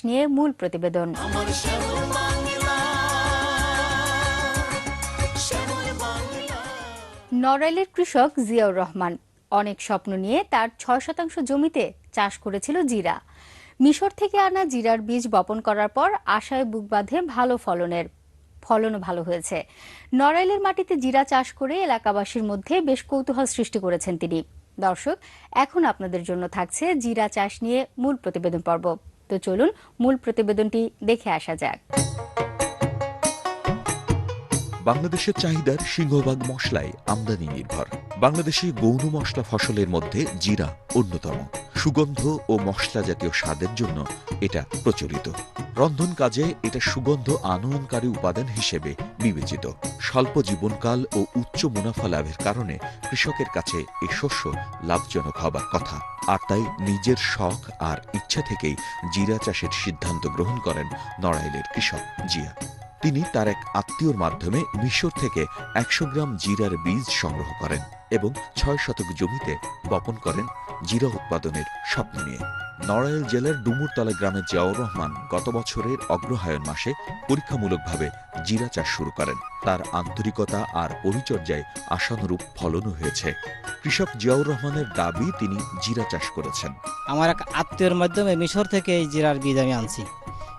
নিয়ে মূল প্রতিবেদন। নড়াইলের কৃষক জিয়াউর রহমান অনেক স্বপ্ন নিয়ে তার ৬% জমিতে চাষ করেছিল জিরা। মিশর থেকে আনা জিরার বীজ বপন করার পর আশায় বুক বাঁধে ভালো ফলনও ভালো হয়েছে। নড়াইলের মাটিতে জিরা চাষ করে এলাকাবাসীর মধ্যে বেশ কৌতূহল সৃষ্টি করেছেন তিনি। দর্শক, এখন আপনাদের জন্য থাকছে জিরা চাষ নিয়ে মূল প্রতিবেদন পর্ব। তো চলুন মূল প্রতিবেদনটি দেখে আসা যাক। বাংলাদেশের চাহিদার সিংহভাগ মশলায় আমদানি নির্ভর। বাংলাদেশে গৌণ মশলা ফসলের মধ্যে জিরা অন্যতম। সুগন্ধ ও মশলা জাতীয় স্বাদের জন্য এটা প্রচলিত। রন্ধন কাজে এটা সুগন্ধ আনয়নকারী উপাদান হিসেবে বিবেচিত। স্বল্প জীবনকাল ও উচ্চ মুনাফা লাভের কারণে কৃষকের কাছে এই শস্য লাভজনক হবার কথা। আর তাই নিজের শখ আর ইচ্ছা থেকেই জিরা চাষের সিদ্ধান্ত গ্রহণ করেন নড়াইলের কৃষক জিয়া। তিনি তার এক আত্মীয়র মাধ্যমে মিশর থেকে ১০০ গ্রাম জিরার বীজ সংগ্রহ করেন এবং ৬ শতক জমিতে বপন করেন জিরা উৎপাদনের স্বপ্ন নিয়ে। নড়াইল জেলার ডুমুরতলা গ্রামের জিয়াউর রহমান গত বছরের অগ্রহায়ণ মাসে পরীক্ষামূলকভাবে জিরা চাষ শুরু করেন। তার আন্তরিকতা আর পরিচর্যায় আশানুরূপ ফলনও হয়েছে। কৃষক জিয়াউর রহমানের দাবি, তিনি জিরা চাষ করেছেন। আমার এক আত্মীয়র মাধ্যমে মিশর থেকে এই জিরার বীজ আমি আনছি।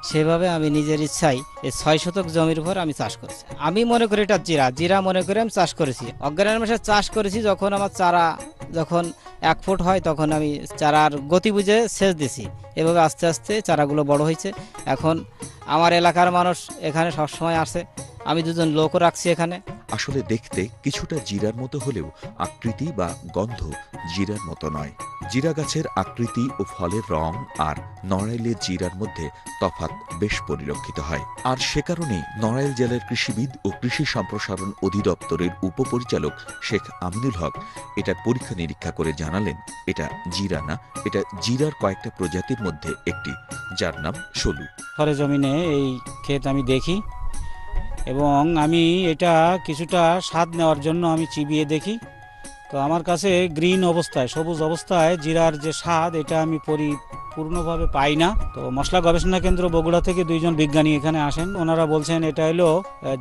সেভাবে আমি নিজের ইচ্ছায় এই ৬ শতক জমির উপর আমি চাষ করেছি। আমি মনে করি এটা জিরা মনে করে আমি চাষ করেছি। অগ্রহায়ণ মাসে চাষ করেছি। যখন আমার চারা ১ ফুট হয় তখন আমি চারার গতি বুঝে সেচ দিছি। এভাবে আস্তে আস্তে চারাগুলো বড় হয়েছে। এখন আমার এলাকার মানুষ এখানে সবসময় আসে। আমি ২জন লোকও রাখছি এখানে। আসলে দেখতে কিছুটা জিরার মতো হলেও আকৃতি বা গন্ধ জিরার মতো নয়। জিরা গাছের আকৃতি ও ফলের রং আর নড়াইলের জিরার মধ্যে তফাৎ বেশ পরিলক্ষিত হয়। আর সে কারণেই নড়াইল জেলার কৃষিবিদ ও কৃষি সম্প্রসারণ অধিদপ্তরের উপপরিচালক শেখ আমিনুল হক এটার পরীক্ষা নিরীক্ষা করে জানালেন, এটা জিরা না, এটা জিরার কয়েকটা প্রজাতির মধ্যে একটি, যার নাম সলু। সরেজমিনে এই ক্ষেত আমি দেখি এবং আমি এটা কিছুটা স্বাদ নেওয়ার জন্য আমি চিবিয়ে দেখি। তো আমার কাছে গ্রিন অবস্থায়, সবুজ অবস্থায় জিরার যে স্বাদ, এটা আমি পরিপূর্ণভাবে পাই না। তো মশলা গবেষণা কেন্দ্র বগুড়া থেকে ২জন বিজ্ঞানী এখানে আসেন। ওনারা বলছেন এটা হলো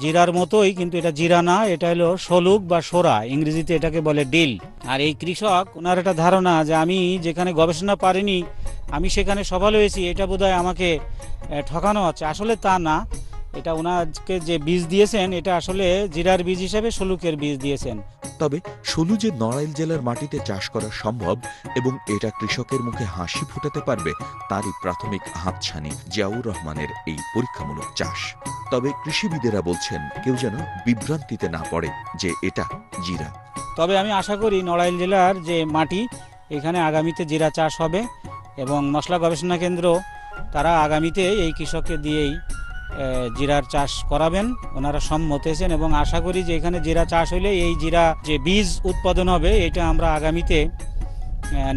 জিরার মতোই, কিন্তু এটা জিরা না, এটা হলো সলুক বা সোরা, ইংরেজিতে এটাকে বলে ডিল। আর এই কৃষক, ওনার একটা ধারণা যে আমি যেখানে গবেষণা পারিনি আমি সেখানে সফল হয়েছি, এটা বোধহয় আমাকে ঠকানো হচ্ছে। আসলে তা না। এটা ওনাকে যে বীজ দিয়েছেন, এটা আসলে জিরার বীজ হিসেবে সলুকের বীজ দিয়েছেন। তবে সলু যে নড়াইল জেলার মাটিতে চাষ করা সম্ভব এবং এটা কৃষকের মুখে হাসি ফোটাতে পারবে, তারই প্রাথমিক হাতছানি জিয়াউর রহমানের এই পরীক্ষামূলক চাষ। তবে কৃষিবিদেরা বলছেন, কেউ যেন বিভ্রান্তিতে না পড়ে যে এটা জিরা। তবে আমি আশা করি নড়াইল জেলার যে মাটি, এখানে আগামীতে জিরা চাষ হবে এবং মশলা গবেষণা কেন্দ্র তারা আগামীতে এই কৃষককে দিয়েই জিরার চাষ করাবেন। ওনারা সম্মত হয়েছেন এবং আশা করি যে এখানে জিরা চাষ হলে এই জিরা যে বীজ উৎপাদন হবে, এটা আমরা আগামীতে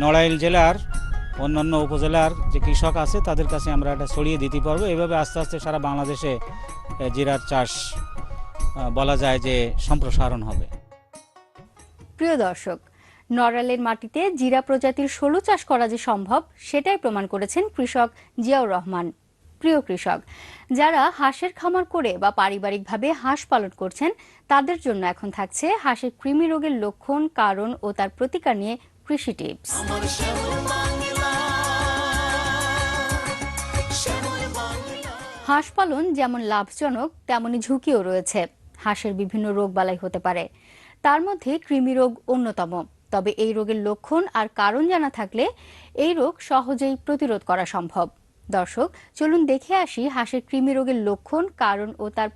নড়াইল জেলার অন্যান্য উপজেলার যে কৃষক আছে তাদের কাছে আমরা এটা ছড়িয়ে দিতে পারবো। এভাবে আস্তে আস্তে সারা বাংলাদেশে জিরার চাষ বলা যায় যে সম্প্রসারণ হবে। প্রিয় দর্শক, নড়াইলের মাটিতে জিরা প্রজাতির সলু চাষ করা যে সম্ভব, সেটাই প্রমাণ করেছেন কৃষক জিয়াউর রহমান। প্রিয় কৃষক, যারা হাঁসের খামার করে বা পারিবারিকভাবে হাঁস পালন করছেন, তাদের জন্য এখন থাকছে হাঁসের কৃমি রোগের লক্ষণ, কারণ ও তার প্রতিকার নিয়ে কৃষি টিপস। হাঁস পালন যেমন লাভজনক, তেমনি ঝুঁকিও রয়েছে। হাঁসের বিভিন্ন রোগবালাই হতে পারে, তার মধ্যে কৃমি রোগ অন্যতম। তবে এই রোগের লক্ষণ আর কারণ জানা থাকলে এই রোগ সহজেই প্রতিরোধ করা সম্ভব। দর্শক, চলুন দেখে আসি হাঁসের কৃমি রোগের লক্ষণ, কারণ ও তার